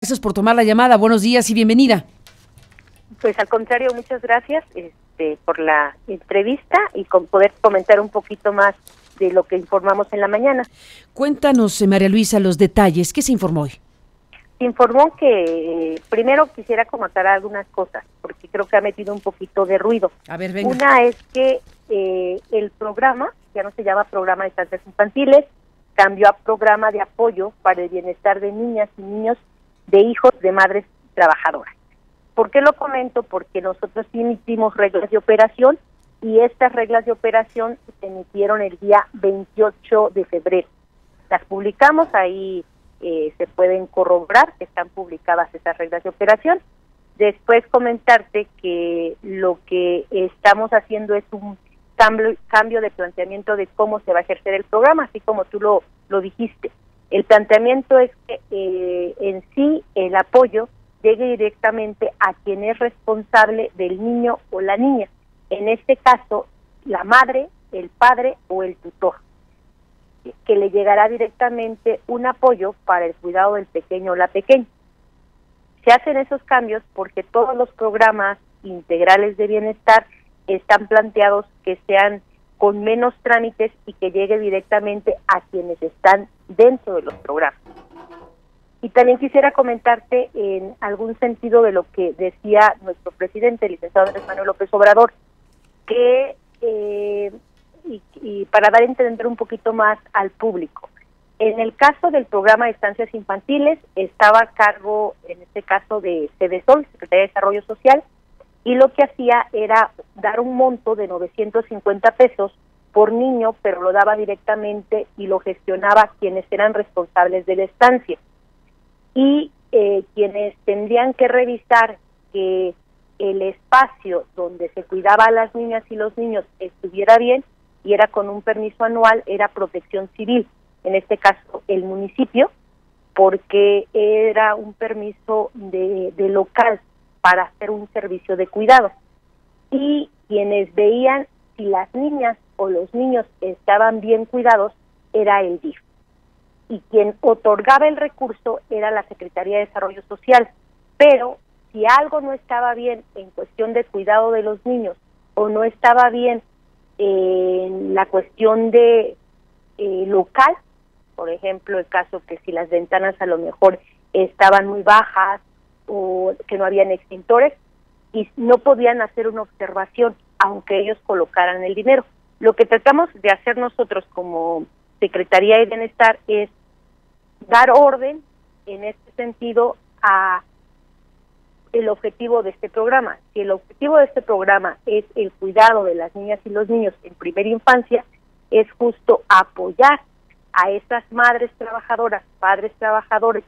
Gracias por tomar la llamada. Buenos días y bienvenida. Pues al contrario, muchas gracias por la entrevista y con poder comentar un poquito más de lo que informamos en la mañana. Cuéntanos, María Luisa, los detalles. ¿Qué se informó hoy? Se informó que primero quisiera comentar algunas cosas, porque creo que ha metido un poquito de ruido. A ver, venga. Una es que el programa, ya no se llama Programa de Estancias Infantiles, cambió a Programa de Apoyo para el Bienestar de Niñas y Niños de Hijos de Madres Trabajadoras. ¿Por qué lo comento? Porque nosotros sí emitimos reglas de operación y estas reglas de operación se emitieron el día 28 de febrero. Las publicamos, ahí se pueden corroborar que están publicadas esas reglas de operación. Después comentarte que lo que estamos haciendo es un cambio de planteamiento de cómo se va a ejercer el programa, así como tú lo dijiste. El planteamiento es que en sí el apoyo llegue directamente a quien es responsable del niño o la niña, en este caso la madre, el padre o el tutor, que le llegará directamente un apoyo para el cuidado del pequeño o la pequeña. Se hacen esos cambios porque todos los programas integrales de bienestar están planteados que sean con menos trámites y que llegue directamente a quienes están dentro de los programas. Y también quisiera comentarte en algún sentido de lo que decía nuestro presidente, el licenciado Andrés Manuel López Obrador, que y para dar a entender un poquito más al público. En el caso del programa de estancias infantiles, estaba a cargo, en este caso, de CDSOL, Secretaría de Desarrollo Social, y lo que hacía era dar un monto de 950 pesos por niño, pero lo daba directamente y lo gestionaba quienes eran responsables de la estancia. Y quienes tendrían que revisar que el espacio donde se cuidaba a las niñas y los niños estuviera bien, y era con un permiso anual, era Protección Civil, en este caso el municipio, porque era un permiso de local para hacer un servicio de cuidado. Y quienes veían si las niñas o los niños estaban bien cuidados era el DIF. Y quien otorgaba el recurso era la Secretaría de Desarrollo Social. Pero si algo no estaba bien en cuestión de cuidado de los niños o no estaba bien en la cuestión de local, por ejemplo, el caso que si las ventanas a lo mejor estaban muy bajas o que no habían extintores, y no podían hacer una observación aunque ellos colocaran el dinero. Lo que tratamos de hacer nosotros como Secretaría de Bienestar es dar orden en este sentido a el objetivo de este programa. Si el objetivo de este programa es el cuidado de las niñas y los niños en primera infancia, es justo apoyar a esas madres trabajadoras, padres trabajadores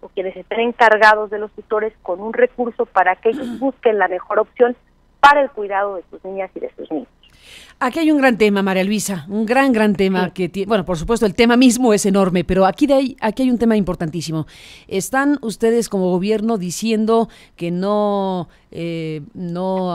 o quienes estén encargados de los tutores con un recurso para que ellos busquen la mejor opción para el cuidado de sus niñas y de sus niños. Aquí hay un gran tema, María Luisa, un gran tema, sí. Que tiene, bueno, por supuesto el tema mismo es enorme, pero aquí hay un tema importantísimo. Están ustedes como gobierno diciendo que no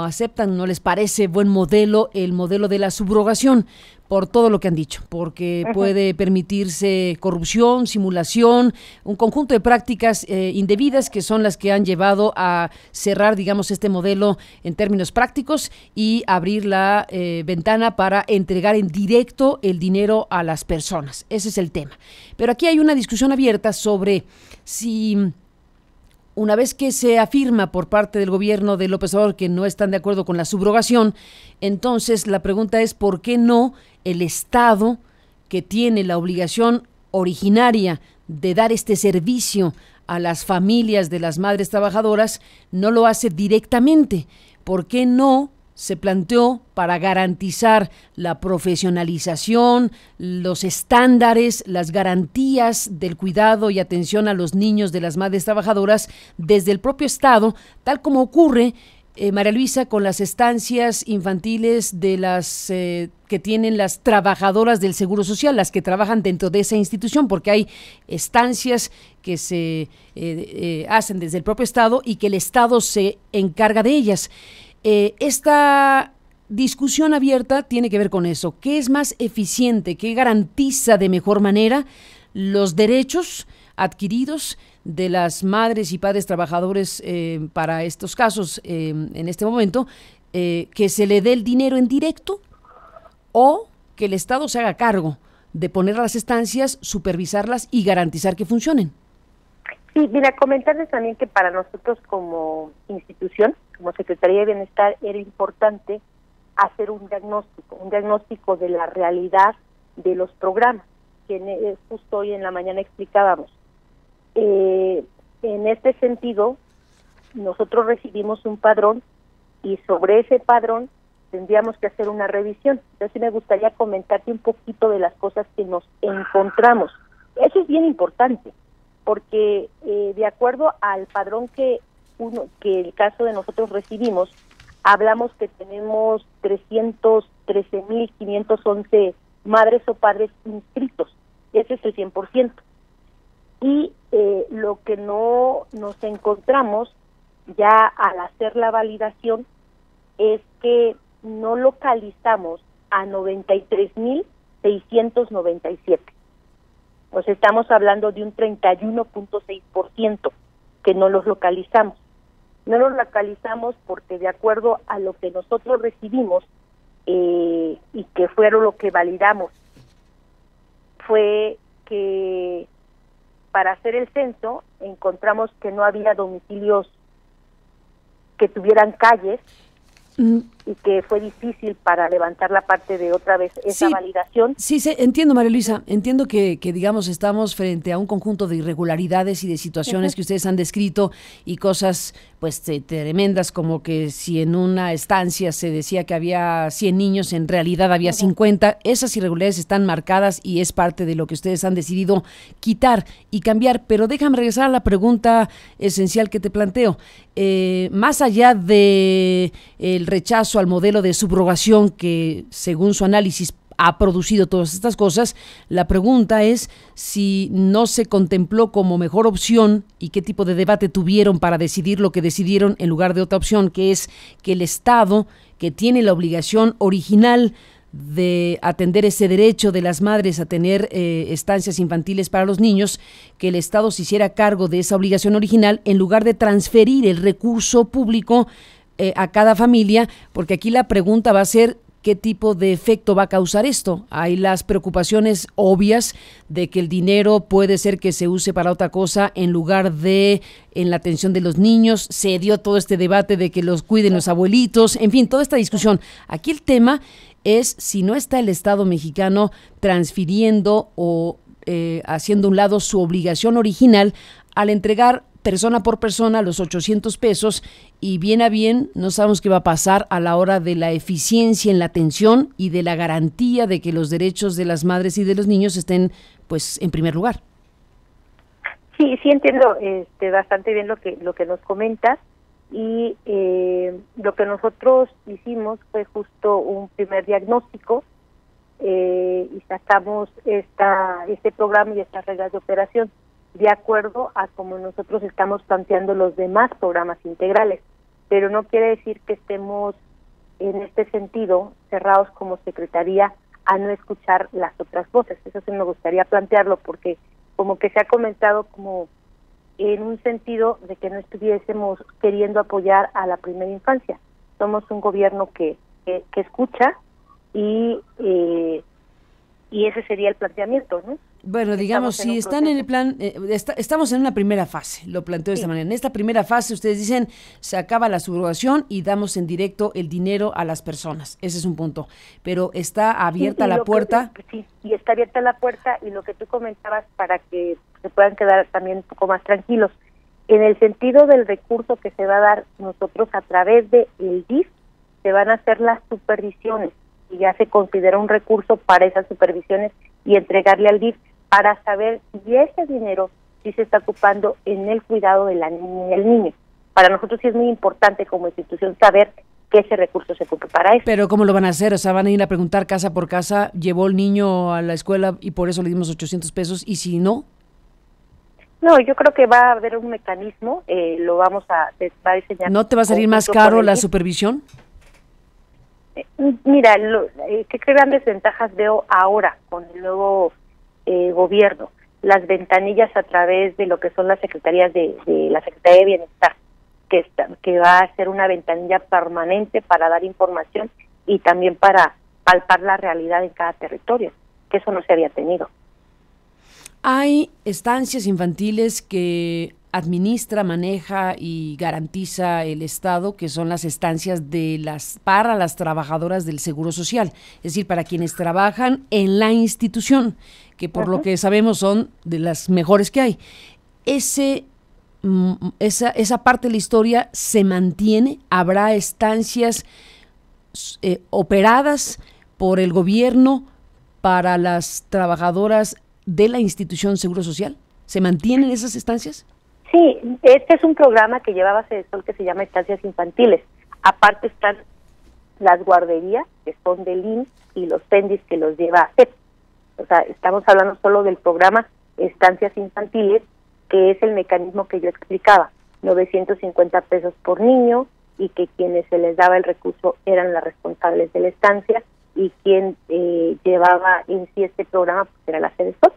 aceptan, no les parece buen modelo el modelo de la subrogación, por todo lo que han dicho, porque puede permitirse corrupción, simulación, un conjunto de prácticas indebidas que son las que han llevado a cerrar, digamos, este modelo en términos prácticos y abrir la ventana para entregar en directo el dinero a las personas. Ese es el tema. Pero aquí hay una discusión abierta sobre si, una vez que se afirma por parte del gobierno de López Obrador que no están de acuerdo con la subrogación, entonces la pregunta es ¿por qué no el Estado, que tiene la obligación originaria de dar este servicio a las familias de las madres trabajadoras, no lo hace directamente? ¿Por qué no se planteó para garantizar la profesionalización, los estándares, las garantías del cuidado y atención a los niños de las madres trabajadoras desde el propio Estado, tal como ocurre, María Luisa, con las estancias infantiles de las que tienen las trabajadoras del Seguro Social, las que trabajan dentro de esa institución, porque hay estancias que se hacen desde el propio Estado y que el Estado se encarga de ellas. Esta discusión abierta tiene que ver con eso. ¿Qué es más eficiente? ¿Qué garantiza de mejor manera los derechos adquiridos de las madres y padres trabajadores para estos casos en este momento, que se le dé el dinero en directo o que el Estado se haga cargo de poner las estancias, supervisarlas y garantizar que funcionen. Sí, mira, comentarles también que para nosotros como institución, como Secretaría de Bienestar, era importante hacer un diagnóstico de la realidad de los programas, que justo hoy en la mañana explicábamos. En este sentido, nosotros recibimos un padrón y sobre ese padrón tendríamos que hacer una revisión. Entonces me gustaría comentarte un poquito de las cosas que nos encontramos. Eso es bien importante, porque de acuerdo al padrón que el caso de nosotros recibimos, hablamos que tenemos 313.511 madres o padres inscritos. Ese es el 100%. Y lo que no nos encontramos ya al hacer la validación es que no localizamos a 93.697. Pues estamos hablando de un 31.6% que no los localizamos. No los localizamos porque de acuerdo a lo que nosotros recibimos y que fueron lo que validamos, fue que para hacer el censo encontramos que no había domicilios que tuvieran calles y que fue difícil para levantar la parte de otra vez esa validación. Sí, entiendo, María Luisa, entiendo que digamos estamos frente a un conjunto de irregularidades y de situaciones que ustedes han descrito y cosas pues tremendas, como que si en una estancia se decía que había 100 niños, en realidad había 50, esas irregularidades están marcadas y es parte de lo que ustedes han decidido quitar y cambiar, pero déjame regresar a la pregunta esencial que te planteo. Más allá de el rechazo al modelo de subrogación que, según su análisis, ha producido todas estas cosas, la pregunta es si no se contempló como mejor opción y qué tipo de debate tuvieron para decidir lo que decidieron en lugar de otra opción, que es que el Estado, que tiene la obligación original de atender ese derecho de las madres a tener estancias infantiles para los niños, que el Estado se hiciera cargo de esa obligación original en lugar de transferir el recurso público a cada familia, porque aquí la pregunta va a ser ¿qué tipo de efecto va a causar esto? Hay las preocupaciones obvias de que el dinero puede ser que se use para otra cosa en lugar de en la atención de los niños. Se dio todo este debate de que los cuiden los abuelitos, en fin, toda esta discusión. Aquí el tema es si no está el Estado mexicano transfiriendo o haciendo a un lado su obligación original al entregar persona por persona los 800 pesos y bien a bien no sabemos qué va a pasar a la hora de la eficiencia en la atención y de la garantía de que los derechos de las madres y de los niños estén pues en primer lugar. Sí, entiendo bastante bien lo que nos comentas y lo que nosotros hicimos fue justo un primer diagnóstico y sacamos este programa y estas reglas de operación de acuerdo a como nosotros estamos planteando los demás programas integrales, pero no quiere decir que estemos en este sentido cerrados como Secretaría a no escuchar las otras voces. Eso sí me gustaría plantearlo porque como que se ha comentado como en un sentido de que no estuviésemos queriendo apoyar a la primera infancia. Somos un gobierno que escucha y ese sería el planteamiento, ¿no? Bueno, digamos, si están en el plan, estamos en una primera fase, lo planteo de esta manera. En esta primera fase ustedes dicen, se acaba la subrogación y damos en directo el dinero a las personas. Ese es un punto. Pero está abierta la puerta. Sí, y está abierta la puerta y lo que tú comentabas para que se puedan quedar también un poco más tranquilos. En el sentido del recurso que se va a dar nosotros a través del DIF, se van a hacer las supervisiones y ya se considera un recurso para esas supervisiones y entregarle al DIF para saber si ese dinero sí se está ocupando en el cuidado de la niña y el niño. Para nosotros sí es muy importante como institución saber que ese recurso se ocupe para eso. Pero ¿cómo lo van a hacer? O sea, van a ir a preguntar casa por casa, ¿llevó el niño a la escuela y por eso le dimos 800 pesos? ¿Y si no? No, yo creo que va a haber un mecanismo, lo va a diseñar. ¿No te va a salir más caro la supervisión? Mira, qué grandes ventajas veo ahora con el nuevo gobierno. las ventanillas a través de lo que son las secretarías de la Secretaría de Bienestar, que va a ser una ventanilla permanente para dar información y también para palpar la realidad en cada territorio, que eso no se había tenido. Hay estancias infantiles que administra, maneja y garantiza el Estado, que son las estancias para las trabajadoras del Seguro Social, es decir, para quienes trabajan en la institución, que por lo que sabemos son de las mejores que hay. Esa parte de la historia se mantiene. ¿Habrá estancias operadas por el gobierno para las trabajadoras de la institución Seguro Social? ¿Se mantienen esas estancias? Sí, este es un programa que llevaba Sedesol que se llama Estancias Infantiles. Aparte están las guarderías, que son del IMSS, y los PENDIS que los lleva a CEP. O sea, estamos hablando solo del programa Estancias Infantiles, que es el mecanismo que yo explicaba, 950 pesos por niño, y que quienes se les daba el recurso eran las responsables de la estancia, y quien llevaba en sí este programa pues era la Sedesol.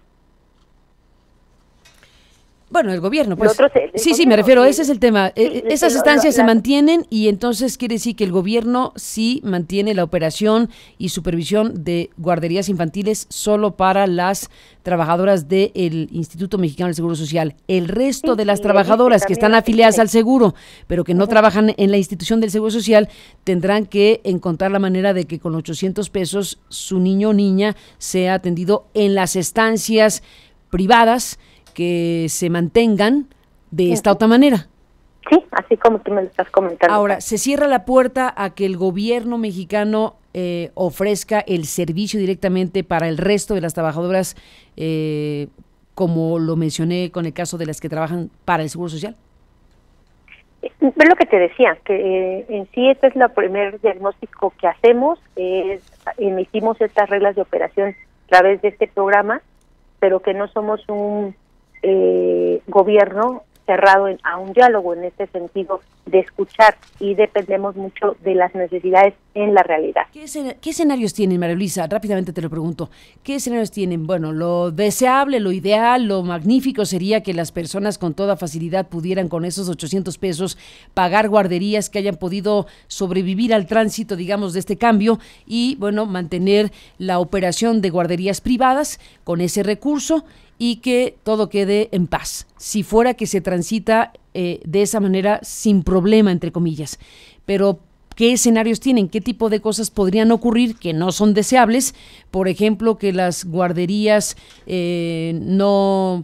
Bueno, el gobierno, pues. Sí, me refiero, ese es el tema. Esas estancias se mantienen y entonces quiere decir que el gobierno sí mantiene la operación y supervisión de guarderías infantiles solo para las trabajadoras del Instituto Mexicano del Seguro Social. El resto de las trabajadoras que están afiliadas al seguro, pero que no trabajan en la institución del Seguro Social, tendrán que encontrar la manera de que con 800 pesos su niño o niña sea atendido en las estancias privadas que se mantengan de esta otra manera. Sí, así como tú me lo estás comentando. Ahora, ¿se cierra la puerta a que el gobierno mexicano ofrezca el servicio directamente para el resto de las trabajadoras, como lo mencioné con el caso de las que trabajan para el Seguro Social? Es lo que te decía, que en sí este es el primer diagnóstico que hacemos, emitimos estas reglas de operación a través de este programa, pero que no somos un gobierno cerrado a un diálogo en este sentido de escuchar, y dependemos mucho de las necesidades en la realidad. ¿Qué escenarios tienen, María Luisa? Rápidamente te lo pregunto. ¿Qué escenarios tienen? Bueno, lo deseable, lo ideal, lo magnífico sería que las personas con toda facilidad pudieran con esos 800 pesos pagar guarderías, que hayan podido sobrevivir al tránsito, digamos, de este cambio y, bueno, mantener la operación de guarderías privadas con ese recurso y que todo quede en paz. Si fuera que se transita de esa manera sin problema, entre comillas. Pero, ¿qué escenarios tienen? ¿Qué tipo de cosas podrían ocurrir que no son deseables? Por ejemplo, que las guarderías no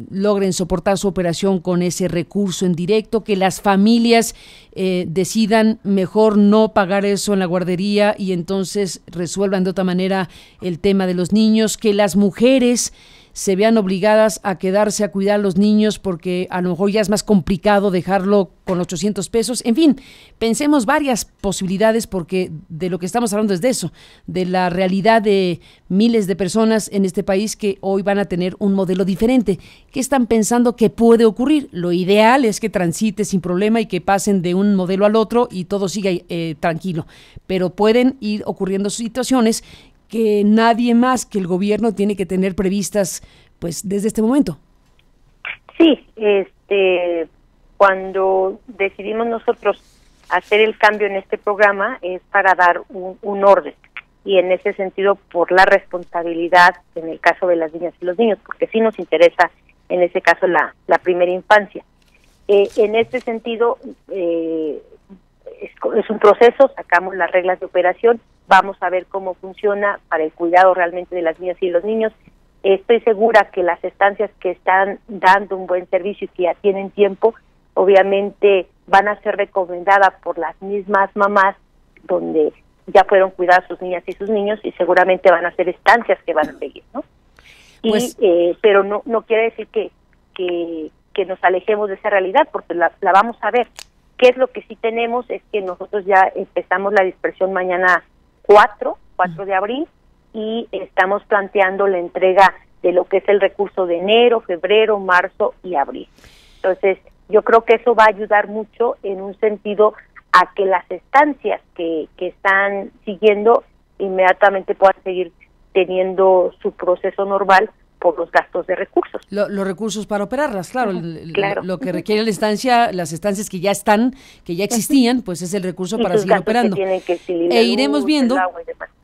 logren soportar su operación con ese recurso en directo, que las familias decidan mejor no pagar eso en la guardería y entonces resuelvan de otra manera el tema de los niños, que las mujeres se vean obligadas a quedarse a cuidar a los niños porque a lo mejor ya es más complicado dejarlo con 800 pesos. En fin, pensemos varias posibilidades porque de lo que estamos hablando es de eso, de la realidad de miles de personas en este país que hoy van a tener un modelo diferente. ¿Qué están pensando que puede ocurrir? Lo ideal es que transite sin problema y que pasen de un modelo al otro y todo siga tranquilo, pero pueden ir ocurriendo situaciones que nadie más que el gobierno tiene que tener previstas pues desde este momento. Sí, cuando decidimos nosotros hacer el cambio en este programa es para dar un orden, y en ese sentido por la responsabilidad en el caso de las niñas y los niños, porque sí nos interesa en ese caso la primera infancia. En este sentido es un proceso, sacamos las reglas de operación, vamos a ver cómo funciona para el cuidado realmente de las niñas y los niños. Estoy segura que las estancias que están dando un buen servicio y que ya tienen tiempo, obviamente van a ser recomendadas por las mismas mamás donde ya fueron cuidadas sus niñas y sus niños, y seguramente van a ser estancias que van a seguir, ¿no? Pues, pero no quiere decir que nos alejemos de esa realidad, porque la vamos a ver. ¿Qué es lo que sí tenemos? Es que nosotros ya empezamos la dispersión mañana 4 de abril, y estamos planteando la entrega de lo que es el recurso de enero, febrero, marzo y abril. Entonces, yo creo que eso va a ayudar mucho en un sentido a que las estancias que están siguiendo inmediatamente puedan seguir teniendo su proceso normal, por los gastos de recursos. Los recursos para operarlas, claro. Claro. Lo que requiere las estancias que ya están, que ya existían, pues es el recurso para seguir operando. Iremos viendo,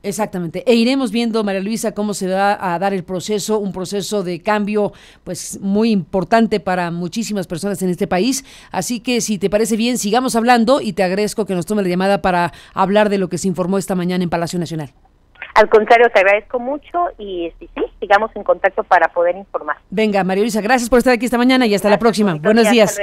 exactamente, iremos viendo, María Luisa, cómo se va a dar el proceso, un proceso de cambio, pues muy importante para muchísimas personas en este país. Así que, si te parece bien, sigamos hablando y te agradezco que nos tome la llamada para hablar de lo que se informó esta mañana en Palacio Nacional. Al contrario, te agradezco mucho y sí, sigamos en contacto para poder informar. Venga, María Luisa, gracias por estar aquí esta mañana y hasta la próxima. Buenos días.